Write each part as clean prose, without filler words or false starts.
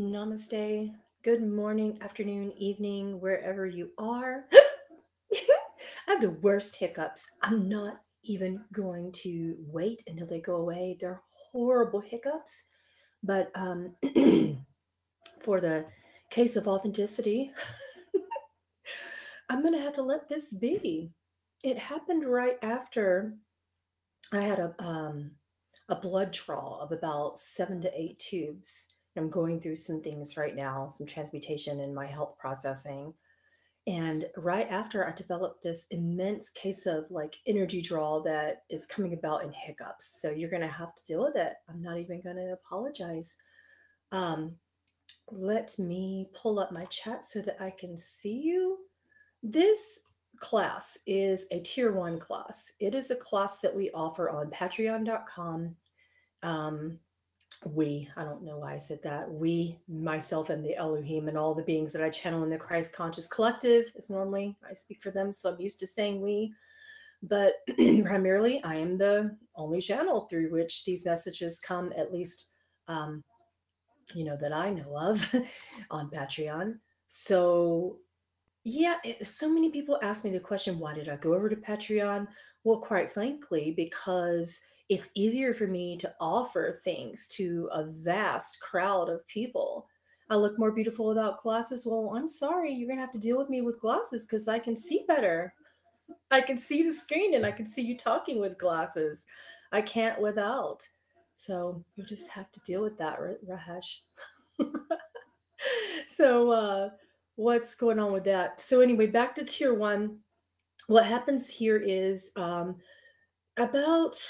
Namaste. Good morning, afternoon, evening, wherever you are. I have the worst hiccups. I'm not even going to wait until they go away. They're horrible hiccups. But for the case of authenticity, I'm going to have to let this be. It happened right after I had a blood draw of about 7 to 8 tubes. I'm going through some things right now, some transmutation in my health processing. And right after I developed this immense case of like energy draw that is coming about in hiccups. So you're going to have to deal with it. I'm not even going to apologize. Um, Let me pull up my chat so that I can see you. This class is a tier 1 class. It is a class that we offer on patreon.com. Um, I don't know why I said that. We, myself, and the Elohim, and all the beings that I channel in the Christ Conscious Collective is normally, I speak for them, so I'm used to saying we. But primarily, I am the only channel through which these messages come, at least, um, that I know of on Patreon. So yeah, so many people ask me the question, why did I go over to Patreon? Well, quite frankly, because it's easier for me to offer things to a vast crowd of people. I look more beautiful without glasses. Well, I'm sorry, you're going to have to deal with me with glasses because I can see better. I can see the screen and I can see you talking with glasses. I can't without. So you'll just have to deal with that, Rahesh. So what's going on with that? So anyway, back to tier 1. What happens here is about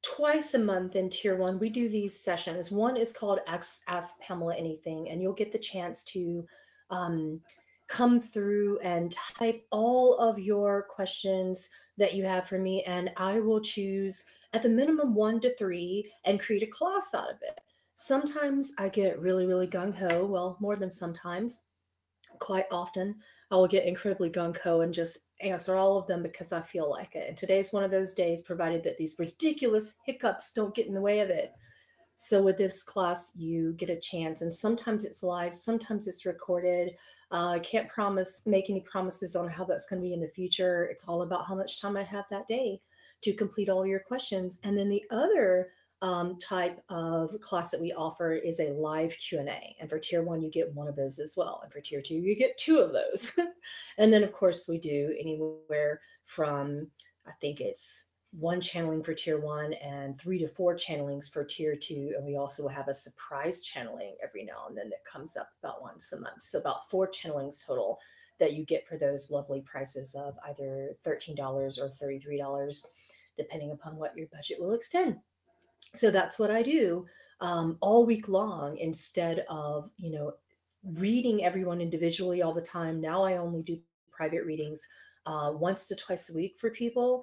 twice a month in tier 1 we do these sessions. One is called Ask Pamela Anything, and you'll get the chance to um, come through and type all of your questions that you have for me, and I will choose at the minimum 1 to 3 and create a class out of it. Sometimes I get really, really gung-ho. Well, more than sometimes, quite often I will get incredibly gung ho and just answer all of them because I feel like it. And today's one of those days, provided that these ridiculous hiccups don't get in the way of it. So with this class, you get a chance, and sometimes it's live, sometimes it's recorded. I can't make any promises on how that's going to be in the future. It's all about how much time I have that day to complete all your questions. And then the other type of class that we offer is a live Q&A. And for tier 1, you get one of those as well. And for tier 2, you get two of those. And then, of course, we do anywhere from, I think it's one channeling for tier 1 and 3 to 4 channelings for tier 2. And we also have a surprise channeling every now and then that comes up about once a month. So about 4 channelings total that you get for those lovely prices of either $13 or $33, depending upon what your budget will extend. So that's what I do all week long instead of, reading everyone individually all the time. Now I only do private readings once to twice a week for people,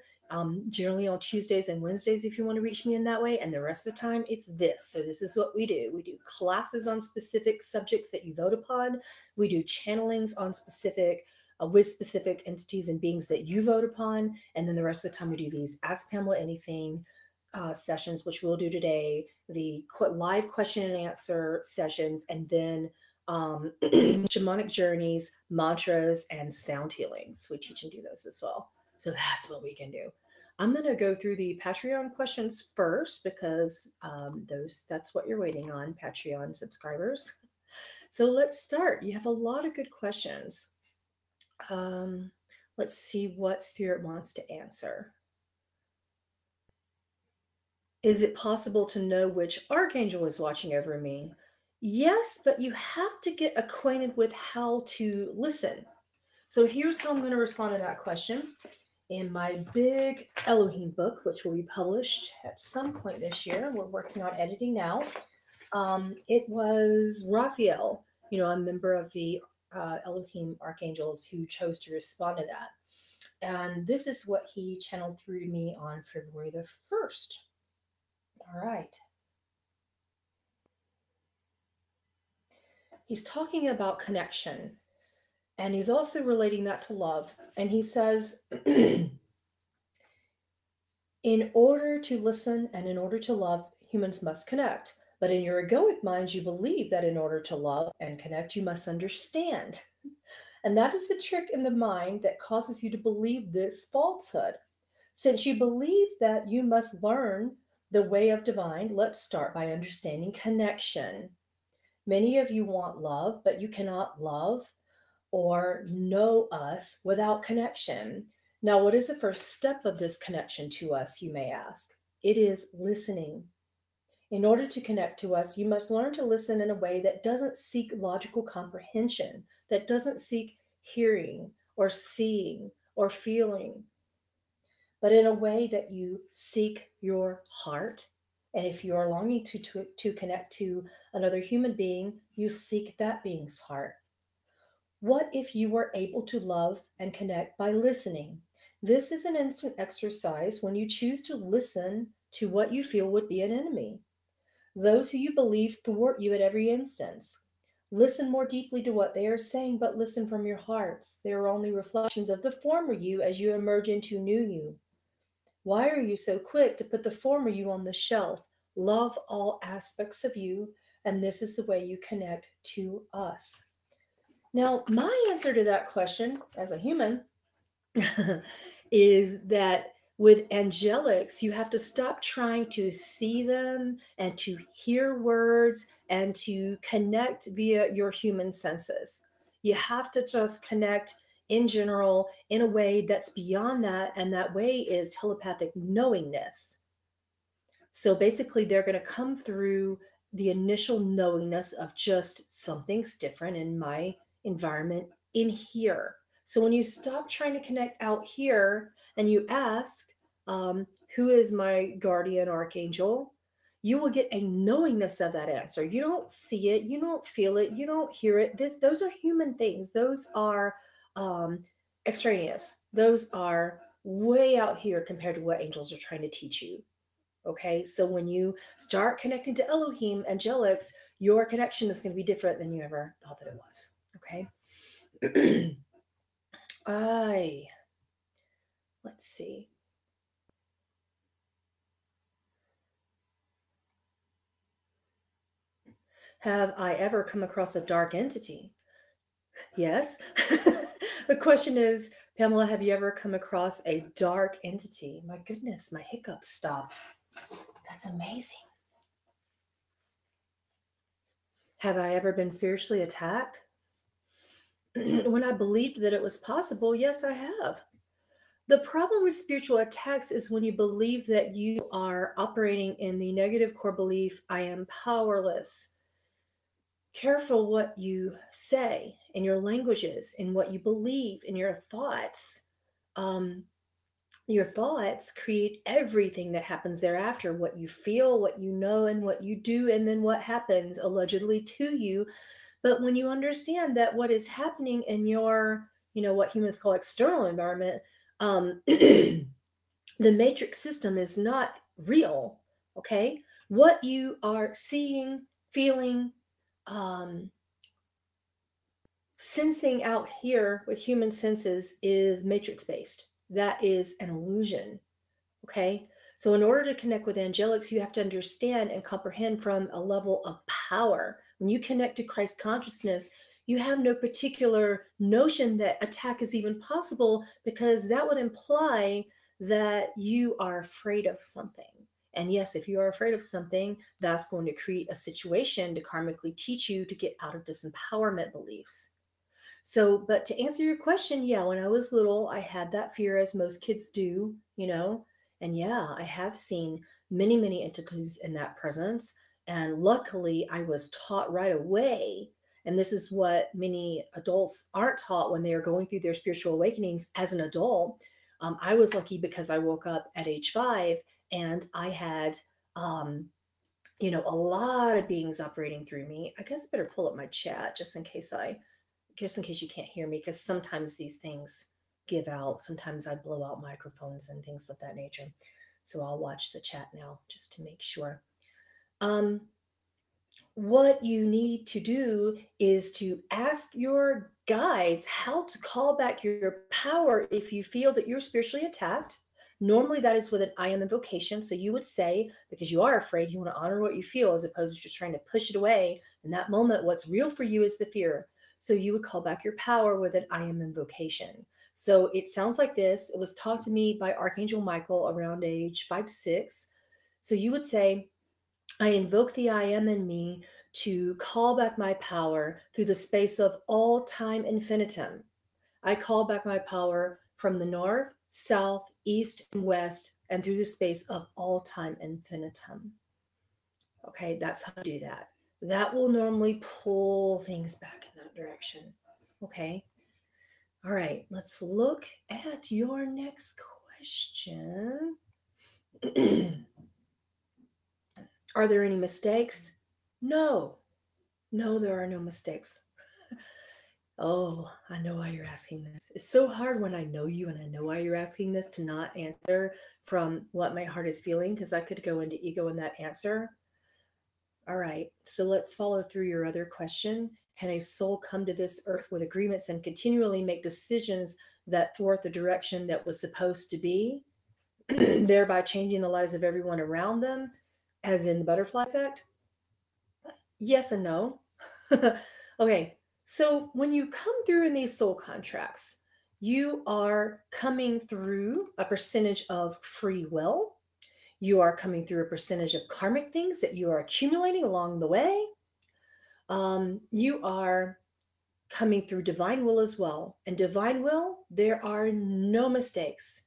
generally on Tuesdays and Wednesdays if you want to reach me in that way. And the rest of the time, it's this. So this is what we do. We do classes on specific subjects that you vote upon. We do channelings on with specific entities and beings that you vote upon. And then the rest of the time, we do these Ask Pamela Anything sessions, which we'll do today, the live question and answer sessions, and then shamanic journeys, mantras, and sound healings. We teach and do those as well. So that's what we can do. I'm going to go through the Patreon questions first because that's what you're waiting on, Patreon subscribers. So let's start. You have a lot of good questions. Let's see what Spirit wants to answer. Is it possible to know which archangel is watching over me? Yes, but you have to get acquainted with how to listen. So here's how I'm going to respond to that question. In my big Elohim book, which will be published at some point this year, we're working on editing now. It was Raphael, a member of the Elohim archangels, who chose to respond to that. And this is what he channeled through to me on February the 1st. All right. He's talking about connection, and he's also relating that to love. And he says, in order to listen and in order to love, humans must connect. But in your egoic mind, you believe that in order to love and connect, you must understand. And that is the trick in the mind that causes you to believe this falsehood. Since you believe that you must learn the way of divine, let's start by understanding connection. Many of you want love, but you cannot love or know us without connection. Now, what is the first step of this connection to us, you may ask? It is listening. In order to connect to us, you must learn to listen in a way that doesn't seek logical comprehension, that doesn't seek hearing or seeing or feeling, but in a way that you seek your heart. And if you are longing to connect to another human being, you seek that being's heart. What if you were able to love and connect by listening? This is an instant exercise when you choose to listen to what you feel would be an enemy, those who you believe thwart you at every instance. Listen more deeply to what they are saying, but listen from your hearts. They are only reflections of the former you as you emerge into new you. Why are you so quick to put the former you on the shelf? Love all aspects of you, and this is the way you connect to us. Now, my answer to that question as a human is that with angelics, you have to stop trying to see them and to hear words and to connect via your human senses. You have to just connect in general in a way that's beyond that, and that way is telepathic knowingness. So basically, they're going to come through the initial knowingness of just something's different in my environment in here. So when you stop trying to connect out here and you ask, who is my guardian archangel? You will get a knowingness of that answer. You don't see it, you don't feel it, you don't hear it. Those are human things. Those are um, extraneous. Those are way out here compared to what angels are trying to teach you. Okay, so when you start connecting to Elohim, angelics, your connection is going to be different than you ever thought that it was. Okay, I let's see. Have I ever come across a dark entity? Yes. The question is, Pamela, have you ever come across a dark entity? My goodness, my hiccups stopped. That's amazing. Have I ever been spiritually attacked? When I believed that it was possible, yes, I have. The problem with spiritual attacks is when you believe that you are operating in the negative core belief, I am powerless. Careful what you say in your languages, in what you believe, in your thoughts. Um, your thoughts create everything that happens thereafter, what you feel, what you know, and what you do, and then what happens allegedly to you. But when you understand that what is happening in your, what humans call external environment, the matrix system is not real. Okay, what you are seeing, feeling, um, sensing out here with human senses is matrix based. That is an illusion. Okay. So, in order to connect with angelics, you have to understand and comprehend from a level of power. When you connect to Christ consciousness, you have no particular notion that attack is even possible, because that would imply that you are afraid of something. And yes, if you are afraid of something, that's going to create a situation to karmically teach you to get out of disempowerment beliefs. So, but to answer your question, yeah, when I was little, I had that fear, as most kids do. And yeah, I have seen many, many entities in that presence. And luckily, I was taught right away. And this is what many adults aren't taught when they are going through their spiritual awakenings as an adult. I was lucky because I woke up at age 5 and I had, um, a lot of beings operating through me. I guess I better pull up my chat just in case you can't hear me, because sometimes these things give out. Sometimes I blow out microphones and things of that nature. So I'll watch the chat now just to make sure. Um, what you need to do is to ask your guides how to call back your power if you feel that you're spiritually attacked. Normally, that is with an I am invocation. So you would say, because you are afraid, you want to honor what you feel as opposed to just trying to push it away. In that moment, what's real for you is the fear. So you would call back your power with an I am invocation. So it sounds like this. It was taught to me by Archangel Michael around age 5 to 6. So you would say, I invoke the I am in me to call back my power through the space of all time infinitum. I call back my power from the north, south, east, and west, and through the space of all time infinitum. Okay, that's how to do that. That will normally pull things back in that direction. Okay. All right, let's look at your next question. Are there any mistakes? No, no, there are no mistakes. Oh, I know why you're asking this. It's so hard when I know you and I know why you're asking this to not answer from what my heart is feeling because I could go into ego in that answer. All right, so let's follow through your other question. Can a soul come to this earth with agreements and continually make decisions that thwart the direction that was supposed to be, thereby changing the lives of everyone around them, as in the butterfly effect? Yes and no. Okay, so when you come through in these soul contracts, you are coming through a percentage of free will. You are coming through a percentage of karmic things that you are accumulating along the way. You are coming through divine will as well. And divine will, there are no mistakes.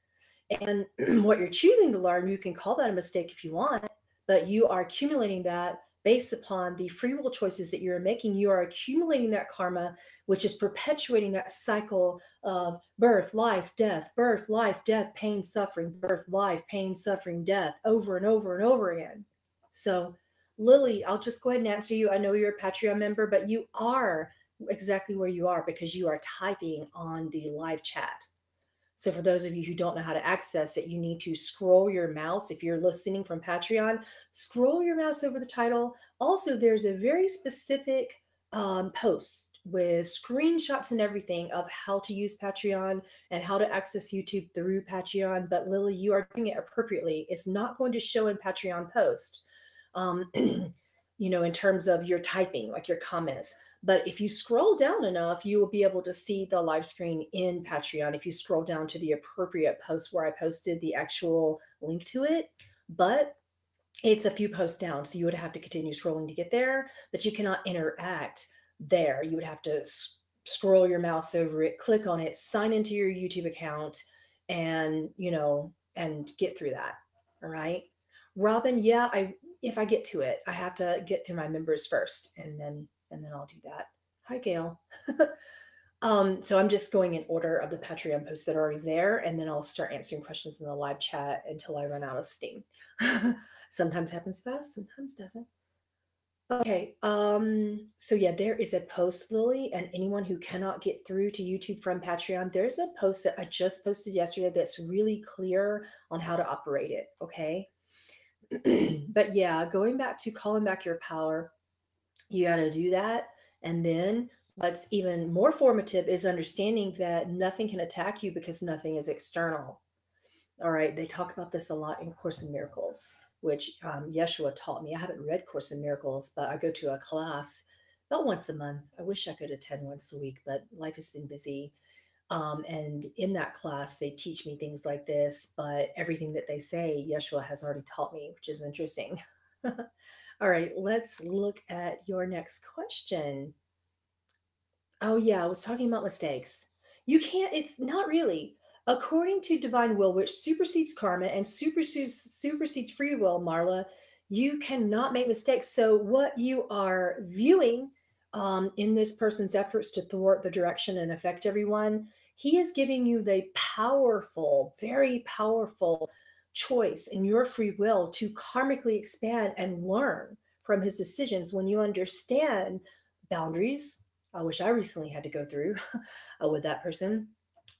And what you're choosing to learn, you can call that a mistake if you want, but you are accumulating that based upon the free will choices that you're making. You are accumulating that karma, which is perpetuating that cycle of birth, life, death, pain, suffering, birth, life, pain, suffering, death, over and over and over again. So, Lily, I'll just go ahead and answer you. I know you're a Patreon member, but you are exactly where you are because you are typing on the live chat. So for those of you who don't know how to access it, you need to scroll your mouse. If you're listening from Patreon, scroll your mouse over the title. Also, there's a very specific post with screenshots and everything of how to use Patreon and how to access YouTube through Patreon. But Lily, you are doing it appropriately. It's not going to show in Patreon post, in terms of your typing, like your comments. But if you scroll down enough, you will be able to see the live screen in Patreon if you scroll down to the appropriate post where I posted the actual link to it. But it's a few posts down, so you would have to continue scrolling to get there, but you cannot interact there. You would have to scroll your mouse over it, click on it, sign into your YouTube account, and get through that. All right. Robin, yeah, if I get to it, I have to get through my members first, and then I'll do that. Hi, Gail. So I'm just going in order of the Patreon posts that are already there, and then I'll start answering questions in the live chat until I run out of steam. Sometimes happens fast, sometimes doesn't. Okay, so yeah, there is a post, Lily, and anyone who cannot get through to YouTube from Patreon, there's a post that I just posted yesterday that's really clear on how to operate it, okay? But yeah, going back to calling back your power, you got to do that. And then what's even more formative is understanding that nothing can attack you because nothing is external. All right. They talk about this a lot in Course in Miracles, which Yeshua taught me. I haven't read Course in Miracles, but I go to a class about once a month. I wish I could attend once a week, but life has been busy. And in that class, they teach me things like this, but everything that they say, Yeshua has already taught me, which is interesting. All right, let's look at your next question. Oh, yeah, I was talking about mistakes. You can't, it's not really. According to divine will, which supersedes karma and supersedes free will, Marla, you cannot make mistakes. So, what you are viewing in this person's efforts to thwart the direction and affect everyone, he is giving you the powerful, very powerful choice in your free will to karmically expand and learn from his decisions when you understand boundaries. I wish I recently had to go through with that person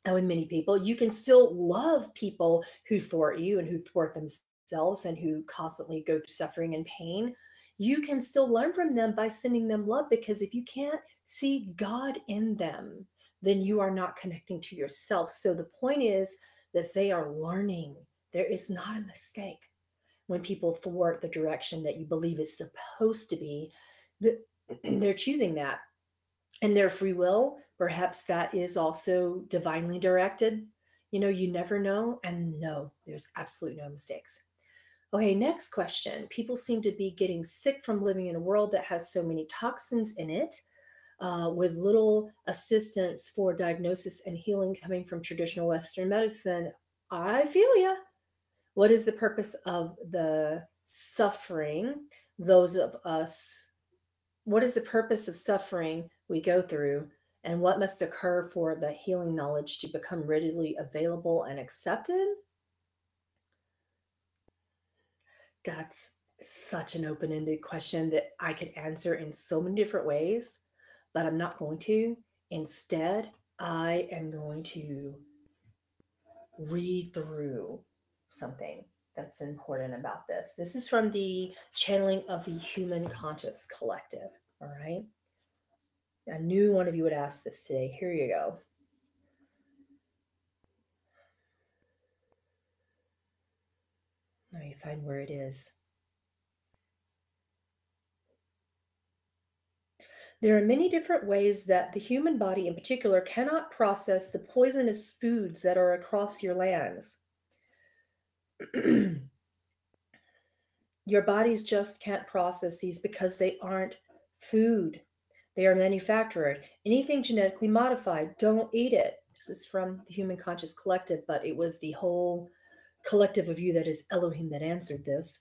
and with many people. You can still love people who thwart you and who thwart themselves and who constantly go through suffering and pain. You can still learn from them by sending them love, because if you can't see God in them, then you are not connecting to yourself. So the point is that they are learning. There is not a mistake when people thwart the direction that you believe is supposed to be. The, they're choosing that and their free will. Perhaps that is also divinely directed. You never know. And no, there's absolutely no mistakes. Okay, next question. People seem to be getting sick from living in a world that has so many toxins in it, with little assistance for diagnosis and healing coming from traditional Western medicine. I feel ya. What is the purpose of the suffering those of us? What is the purpose of suffering we go through, and what must occur for the healing knowledge to become readily available and accepted? That's such an open ended question that I could answer in so many different ways, but I'm not going to. Instead, I am going to read through something that's important about this. This is from the channeling of the Human Conscious Collective. All right. I knew one of you would ask this today. Here you go. Let me find where it is. There are many different ways that the human body in particular cannot process the poisonous foods that are across your lands. Your bodies just can't process these because they aren't food. They are manufactured. Anything genetically modified, don't eat it. This is from the Human Conscious Collective, but it was the whole collective of you that is Elohim that answered this.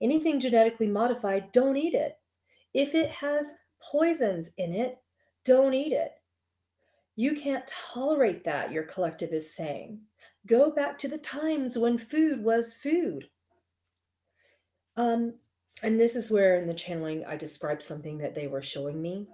Anything genetically modified, don't eat it. If it has poisons in it, don't eat it. You can't tolerate that, your collective is saying. Go back to the times when food was food. Um, and this is where in the channeling I described something that they were showing me.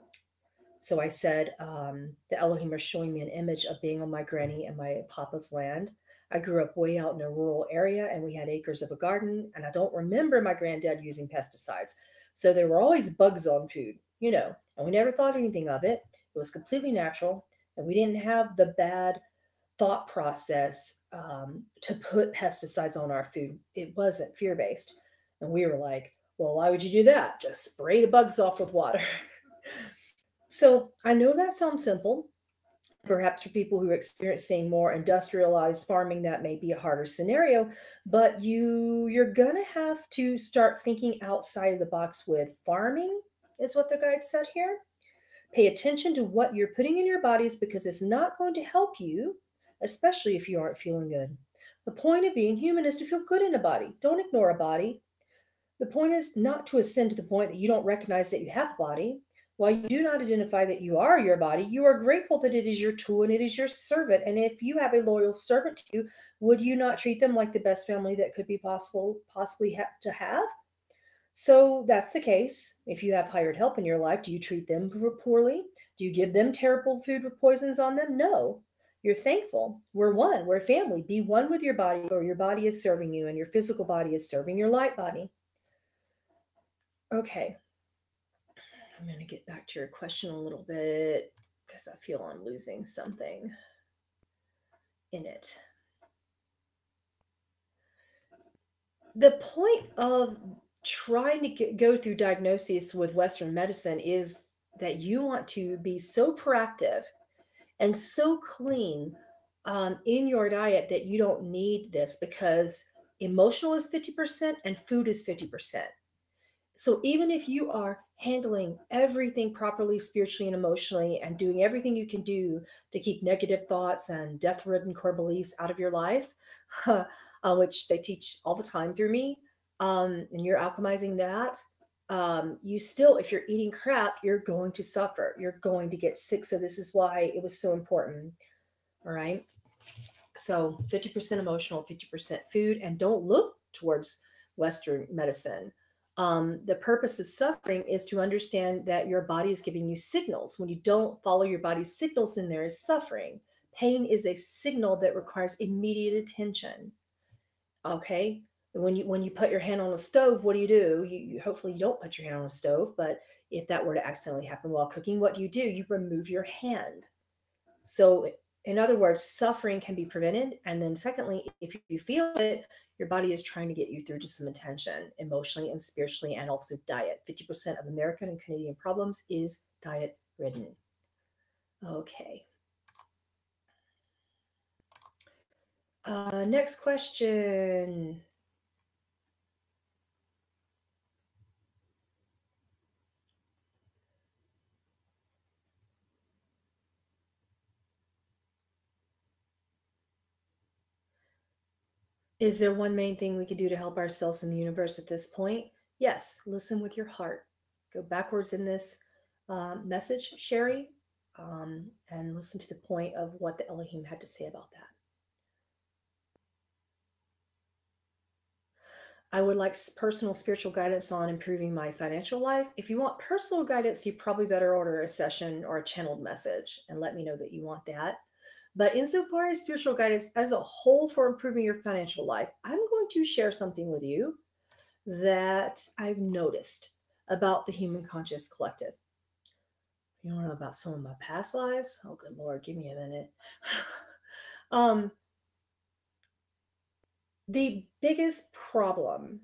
So I said, the Elohim are showing me an image of being on my granny and my papa's land. I grew up way out in a rural area and we had acres of a garden. And I don't remember my granddad using pesticides. So there were always bugs on food, and we never thought anything of it. It was completely natural. And we didn't have the bad thought process to put pesticides on our food. It wasn't fear based. And we were like, well, why would you do that? Just spray the bugs off with water. So I know that sounds simple. Perhaps for people who are experiencing more industrialized farming, that may be a harder scenario, but you're gonna have to start thinking outside of the box with farming, is what the guide said here. Pay attention to what you're putting in your bodies because it's not going to help you, especially if you aren't feeling good. The point of being human is to feel good in a body. Don't ignore a body. The point is not to ascend to the point that you don't recognize that you have a body. While you do not identify that you are your body, you are grateful that it is your tool and it is your servant. And if you have a loyal servant to you, would you not treat them like the best family that could be possibly to have? So that's the case. If you have hired help in your life, do you treat them poorly? Do you give them terrible food with poisons on them? No. You're thankful. We're one. We're family. Be one with your body, or your body is serving you, and your physical body is serving your light body. Okay. I'm going to get back to your question a little bit because I feel I'm losing something in it. The point of trying to go through diagnoses with Western medicine is that you want to be so proactive and so clean in your diet that you don't need this because emotional is 50% and food is 50%. So even if you are handling everything properly spiritually and emotionally and doing everything you can do to keep negative thoughts and death-ridden core beliefs out of your life, which they teach all the time through me, and you're alchemizing that, you still, if you're eating crap, you're going to suffer, you're going to get sick. So this is why it was so important. All right, so 50% emotional, 50% food, and don't look towards Western medicine. The purpose of suffering is to understand that your body is giving you signals. When you don't follow your body's signals, then there is suffering. Pain is a signal that requires immediate attention. Okay. When you put your hand on a stove, what do? You hopefully you don't put your hand on a stove, but if that were to accidentally happen while cooking, what do? You remove your hand. So In other words, suffering can be prevented. And then, secondly, if you feel it, your body is trying to get you through to some attention emotionally and spiritually, and also diet. 50% of American and Canadian problems is diet ridden. Okay. Next question. Is there one main thing we could do to help ourselves in the universe at this point? Yes, listen with your heart. Go backwards in this message, Sherry, and listen to the point of what the Elohim had to say about that. I would like personal spiritual guidance on improving my financial life. If you want personal guidance, you probably better order a session or a channeled message and let me know that you want that. But insofar as spiritual guidance as a whole for improving your financial life, I'm going to share something with you that I've noticed about the human conscious collective. You don't know about some of my past lives? Oh, good Lord, give me a minute. um, the biggest problem,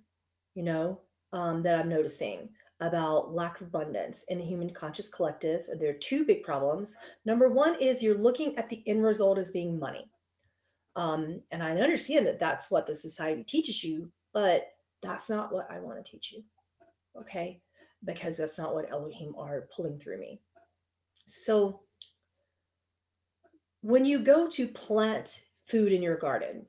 you know, that I'm noticing about lack of abundance in the human conscious collective, there are two big problems. Number one is you're looking at the end result as being money. And I understand that that's what the society teaches you, but that's not what I want to teach you. Okay. Because that's not what Elohim are pulling through me. So when you go to plant food in your garden,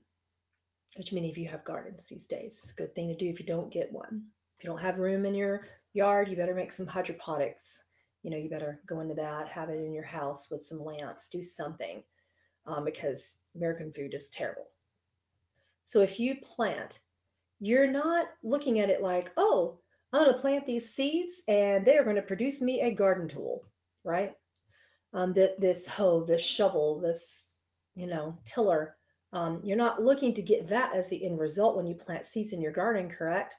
which many of you have gardens these days, it's a good thing to do if you don't get one. If you don't have room in your yard, you better make some hydroponics. You better go into that, have it in your house with some lamps, do something, because American food is terrible. So if you plant, you're not looking at it like, oh, I'm going to plant these seeds and they are going to produce me a garden tool, right? This hoe, this shovel, this, tiller. You're not looking to get that as the end result when you plant seeds in your garden, correct?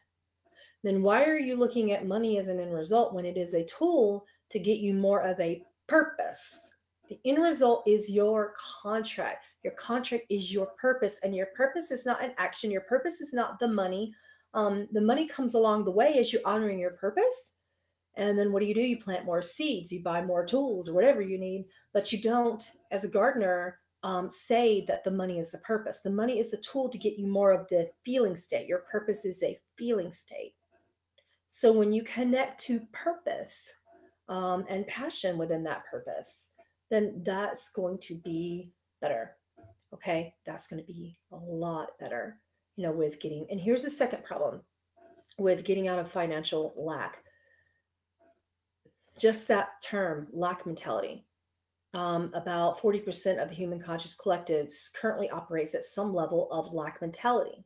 Then why are you looking at money as an end result when it is a tool to get you more of a purpose? The end result is your contract. Your contract is your purpose, and your purpose is not an action. Your purpose is not the money. The money comes along the way as you're honoring your purpose. And then what do? You plant more seeds, you buy more tools or whatever you need, but you don't, as a gardener, say that the money is the purpose. The money is the tool to get you more of the feeling state. Your purpose is a feeling state. So when you connect to purpose and passion within that purpose, then that's going to be better. Okay, that's going to be a lot better, with getting. And here's the second problem with getting out of financial lack, just that term, lack mentality. About 40% of the human conscious collectives currently operates at some level of lack mentality,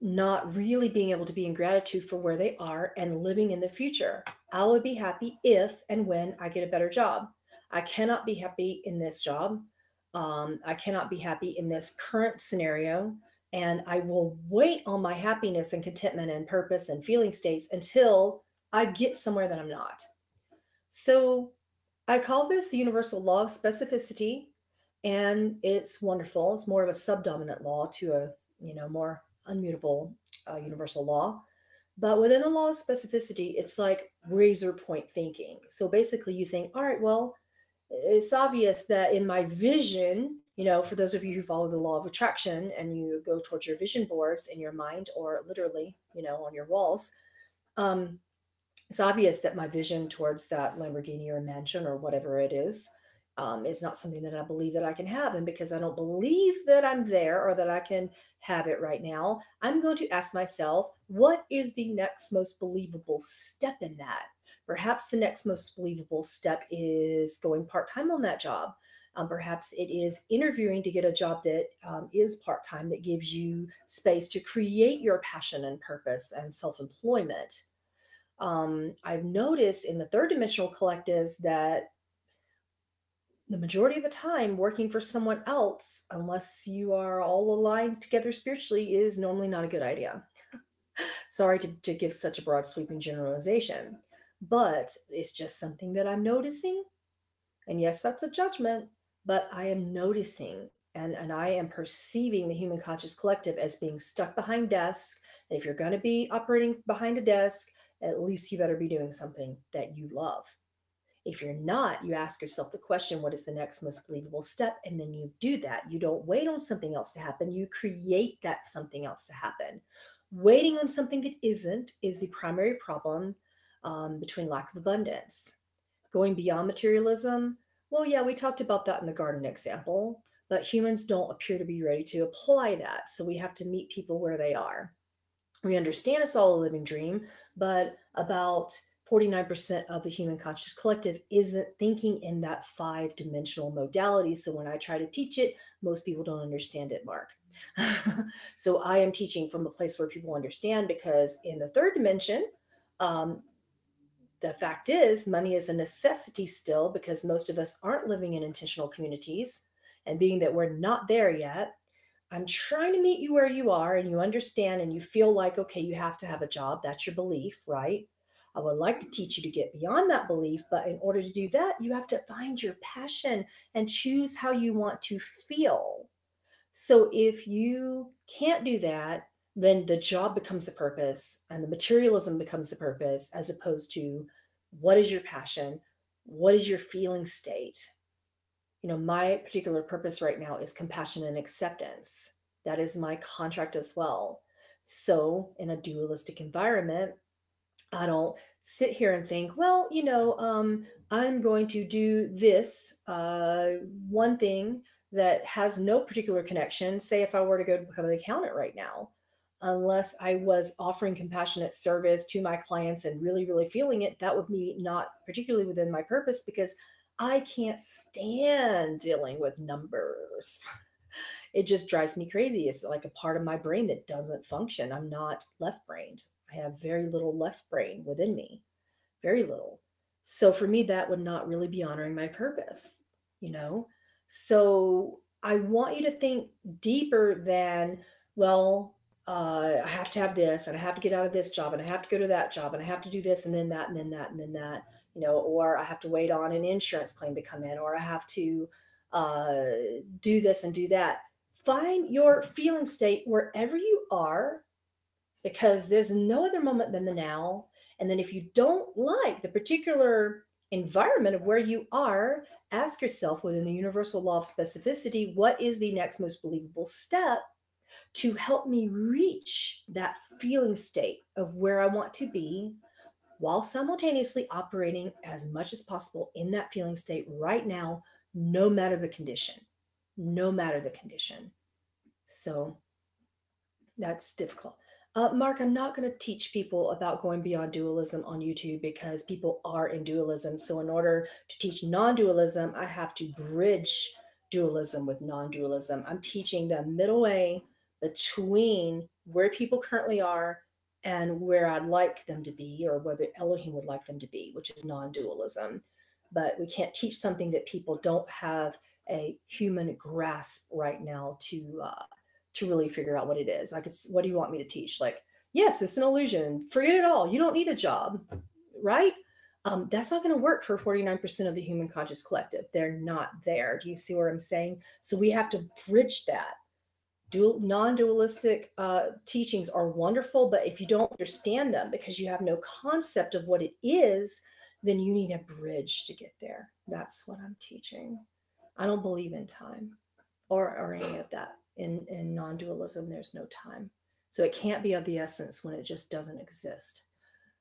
not really being able to be in gratitude for where they are and living in the future. I would be happy if and when I get a better job. I cannot be happy in this job. I cannot be happy in this current scenario. And I will wait on my happiness and contentment and purpose and feeling states until I get somewhere that I'm not. So I call this the universal law of specificity, and it's wonderful. It's more of a subdominant law to a more unmutable universal law. But within the law of specificity, it's like razor point thinking. So basically, you think, all right, well, it's obvious that in my vision, for those of you who follow the law of attraction and you go towards your vision boards in your mind or literally, on your walls, um, it's obvious that my vision towards that Lamborghini or mansion or whatever it is not something that I believe that I can have. And because I don't believe that I'm there or that I can have it right now, I'm going to ask myself, what is the next most believable step in that? Perhaps the next most believable step is going part time on that job. Perhaps it is interviewing to get a job that is part time, that gives you space to create your passion and purpose and self employment. I've noticed in the third dimensional collectives that the majority of the time working for someone else, unless you are all aligned together spiritually, is normally not a good idea. Sorry to give such a broad sweeping generalization, but it's just something that I'm noticing. And yes, that's a judgment. but I am noticing and I am perceiving the human conscious collective as being stuck behind desks. And if you're going to be operating behind a desk, at least you better be doing something that you love. If you're not, you ask yourself the question, what is the next most believable step? And then you do that. You don't wait on something else to happen. You create that something else to happen. Waiting on something that isn't is the primary problem between lack of abundance. Going beyond materialism, well, yeah, we talked about that in the garden example, but humans don't appear to be ready to apply that. So we have to meet people where they are. We understand it's all a living dream, but about 49% of the human conscious collective isn't thinking in that five-dimensional modality. So when I try to teach it, most people don't understand it, Mark. So I am teaching from a place where people understand, because in the third dimension, um, the fact is, money is a necessity still, because most of us aren't living in intentional communities. And being that we're not there yet, I'm trying to meet you where you are and you understand and you feel like, okay, you have to have a job. That's your belief, right? I would like to teach you to get beyond that belief. But in order to do that, you have to find your passion and choose how you want to feel. So if you can't do that, then the job becomes the purpose and the materialism becomes the purpose, as opposed to what is your passion? What is your feeling state? My particular purpose right now is compassion and acceptance. That is my contract as well. So in a dualistic environment, I don't sit here and think, well, I'm going to do this one thing that has no particular connection. Say, if I were to go to become an accountant right now, unless I was offering compassionate service to my clients and really, really feeling it, that would be not particularly within my purpose, because I can't stand dealing with numbers. It just drives me crazy. It's like a part of my brain that doesn't function. I'm not left brained. I have very little left brain within me, very little. So for me, that would not really be honoring my purpose, you know? So I want you to think deeper than, well, I have to have this and I have to get out of this job and I have to go to that job and I have to do this and then that and then that and then that, or I have to wait on an insurance claim to come in, or I have to uh, do this and do that. Find your feeling state wherever you are, because there's no other moment than the now. And then if you don't like the particular environment of where you are, ask yourself, within the universal law of specificity, what is the next most believable step to help me reach that feeling state of where I want to be, while simultaneously operating as much as possible in that feeling state right now, no matter the condition, no matter the condition. So that's difficult. Mark, I'm not going to teach people about going beyond dualism on YouTube, because people are in dualism. So, in order to teach non dualism, I have to bridge dualism with non dualism. I'm teaching the middle way between where people currently are and where I'd like them to be, or whether Elohim would like them to be, which is non dualism. But we can't teach something that people don't have a human grasp right now to really figure out what it is. Like, what do you want me to teach? Like, yes, it's an illusion. Forget it all. You don't need a job, right? That's not going to work for 49% of the human conscious collective. They're not there. Do you see what I'm saying? So we have to bridge that. Non-dualistic teachings are wonderful, but if you don't understand them because you have no concept of what it is, then you need a bridge to get there. That's what I'm teaching. I don't believe in time or any of that. In non-dualism, there's no time. So it can't be of the essence when it just doesn't exist.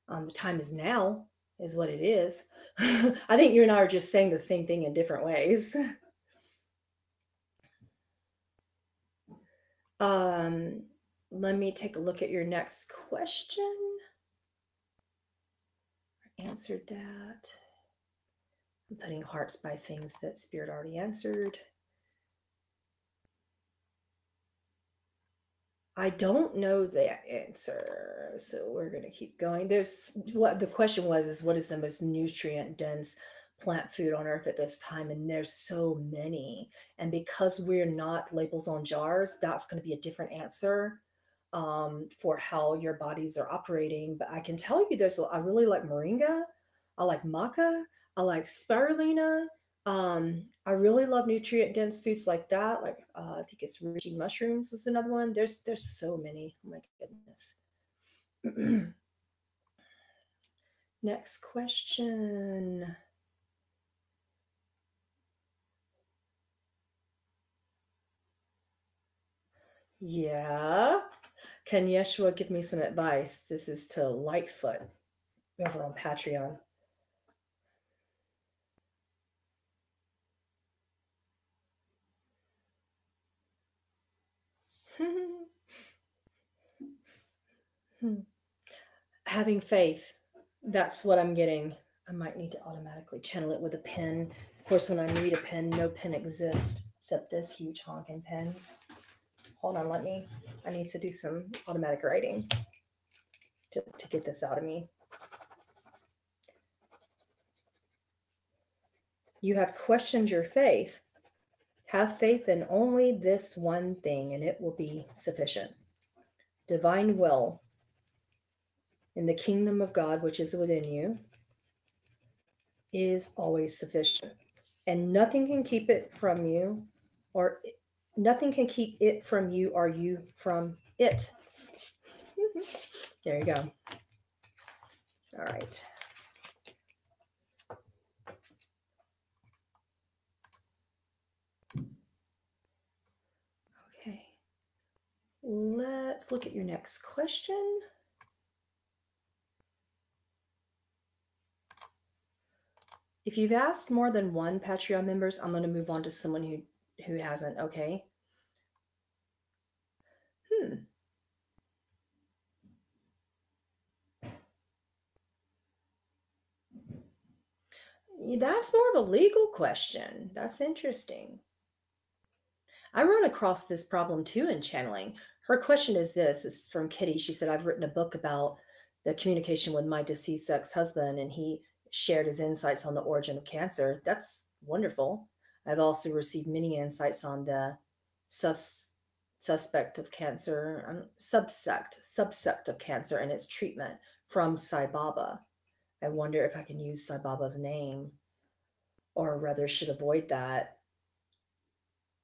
The time is now, is what it is. I think you and I are just saying the same thing in different ways. Um, Let me take a look at your next question. I answered that. I'm putting hearts by things that Spirit already answered. I don't know that answer, so we're going to keep going. There's what the question was, is what is the most nutrient dense plant food on earth at this time? And there's so many. And because we're not labels on jars, that's going to be a different answer for how your bodies are operating. But I can tell you I really like moringa, I like maca, I like spirulina. I really love nutrient dense foods like that. Like I think it's reishi mushrooms is another one. There's so many. Oh my goodness. Next question. Yeah. Can Yeshua give me some advice? This is to Lightfoot over on Patreon. Having faith. That's what I'm getting. I might need to automatically channel it with a pen. Of course, when I read a pen, no pen exists except this huge honking pen. Hold on, I need to do some automatic writing to get this out of me. You have questioned your faith. Have faith in only this one thing, and it will be sufficient. Divine will in the kingdom of God, which is within you, is always sufficient. And nothing can keep it from you, or nothing can keep it from you or you from it. There you go. All right. Okay. Let's look at your next question. If you've asked more than one Patreon members, I'm going to move on to someone who hasn't. Okay. That's more of a legal question. That's interesting. I run across this problem too in channeling. Her question is this, is from Kitty. She said, I've written a book about the communication with my deceased ex-husband, and he shared his insights on the origin of cancer. That's wonderful. I've also received many insights on the suspect of cancer, subsect of cancer and its treatment from Sai Baba. I wonder if I can use Sai Baba's name, or rather should avoid that.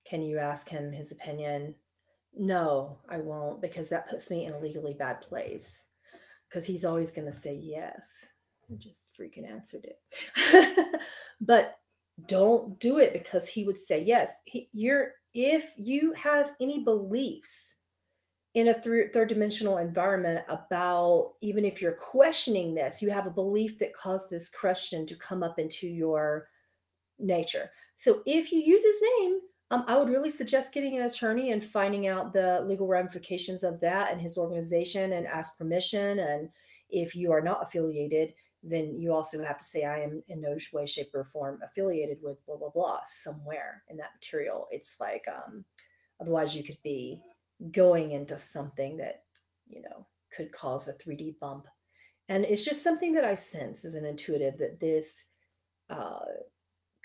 Can you ask him his opinion? No, I won't, because that puts me in a legally bad place. Because he's always going to say yes. I just freaking answered it. But don't do it because he would say yes. If you have any beliefs in a third dimensional environment about, even if you're questioning this, you have a belief that caused this question to come up into your nature. So if you use his name, I would really suggest getting an attorney and finding out the legal ramifications of that and his organization, and ask permission. And if you are not affiliated, then you also have to say, I am in no way, shape, or form affiliated with blah, blah, blah, somewhere in that material. It's like, otherwise you could be going into something that, could cause a 3D bump. And it's just something that I sense as an intuitive, that this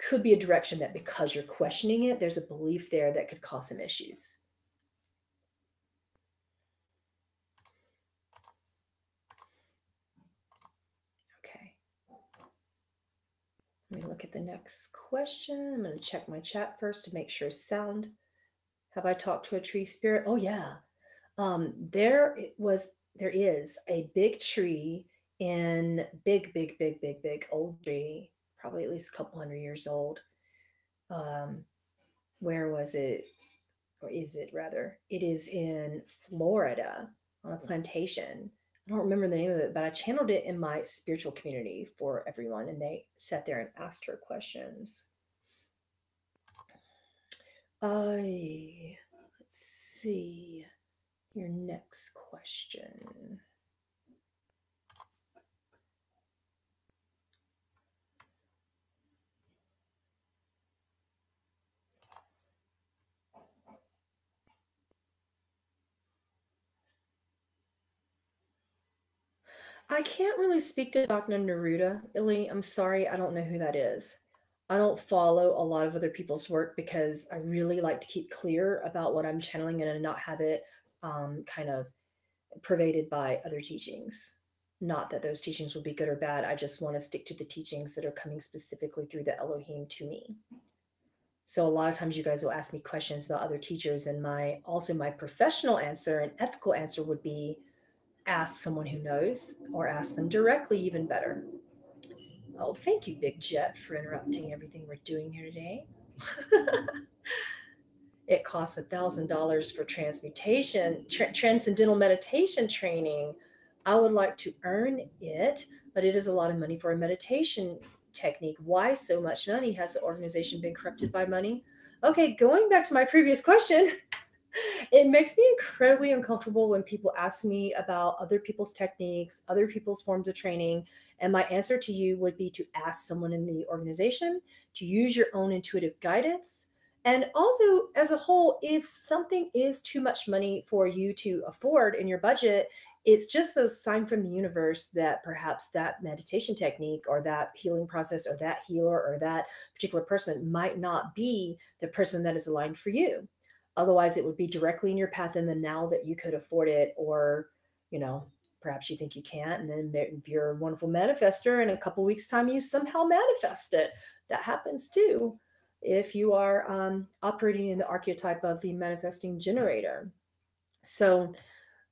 could be a direction that, because you're questioning it, there's a belief there that could cause some issues. Okay. Let me look at the next question. I'm going to check my chat first to make sure sound. Have I talked to a tree spirit? Oh yeah. There is a big tree in big old tree, probably at least a couple hundred years old. Where was it? Or is it rather? It is in Florida on a plantation. I don't remember the name of it, but I channeled it in my spiritual community for everyone, and they sat there and asked her questions. Let's see your next question. I can't really speak to Dr. Neruda, Illy. I'm sorry, I don't know who that is. I don't follow a lot of other people's work because I really like to keep clear about what I'm channeling and not have it kind of pervaded by other teachings. Not that those teachings would be good or bad. I just want to stick to the teachings that are coming specifically through the Elohim to me. So a lot of times you guys will ask me questions about other teachers, and my professional answer and ethical answer would be ask someone who knows, or ask them directly, even better. Oh, thank you, Big Jet, for interrupting everything we're doing here today. It costs $1,000 for transcendental meditation training. I would like to earn it, but it is a lot of money for a meditation technique. Why so much money? Has the organization been corrupted by money? Okay, going back to my previous question, it makes me incredibly uncomfortable when people ask me about other people's techniques, other people's forms of training. And my answer to you would be to ask someone in the organization, to use your own intuitive guidance. And also, as a whole, if something is too much money for you to afford in your budget, it's just a sign from the universe that perhaps that meditation technique or that healing process or that healer or that particular person might not be the person that is aligned for you. Otherwise, it would be directly in your path in the now that you could afford it, or, you know, perhaps you think you can't. And then if you're a wonderful manifester, in a couple weeks' time, you somehow manifest it. That happens too if you are operating in the archetype of the manifesting generator. So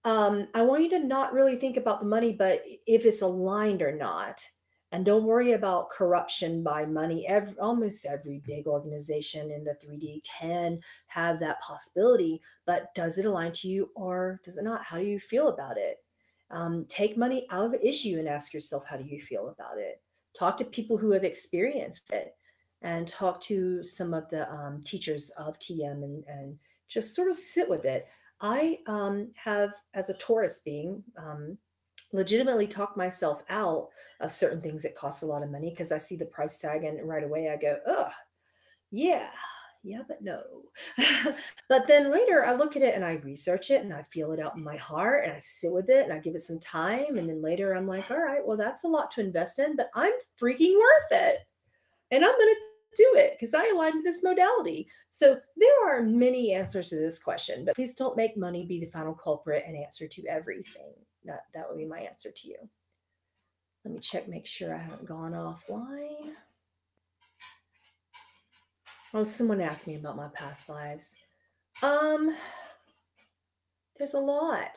I want you to not really think about the money, but if it's aligned or not. And don't worry about corruption by money. Almost every big organization in the 3D can have that possibility, but does it align to you or does it not? How do you feel about it? Take money out of the issue and ask yourself, how do you feel about it? Talk to people who have experienced it, and talk to some of the teachers of TM, and just sort of sit with it. I have, as a Taurus being, legitimately talked myself out of certain things that cost a lot of money because I see the price tag and right away I go, oh, yeah, yeah, but no. But then later I look at it and I research it and I feel it out in my heart and I sit with it and I give it some time. And then later I'm like, all right, well, that's a lot to invest in, but I'm freaking worth it. And I'm going to do it because I align with this modality. So there are many answers to this question, but please don't make money be the final culprit and answer to everything. That would be my answer to you. Let me check, make sure I haven't gone offline. Oh, someone asked me about my past lives. Um, there's a lot.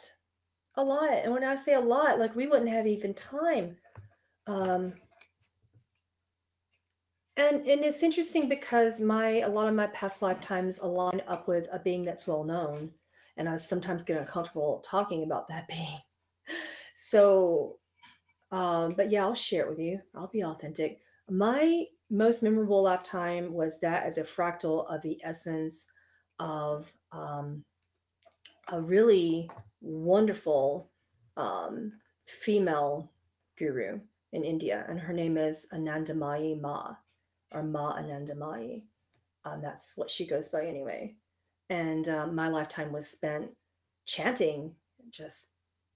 And when I say a lot, like we wouldn't have even time. Um, and it's interesting because a lot of my past lifetimes align up with a being that's well known, and I sometimes get uncomfortable talking about that being. So, but yeah, I'll share it with you. I'll be authentic. My most memorable lifetime was that as a fractal of the essence of a really wonderful female guru in India, and her name is Anandamayi Ma, or Ma Anandamayi. That's what she goes by anyway. And my lifetime was spent chanting, just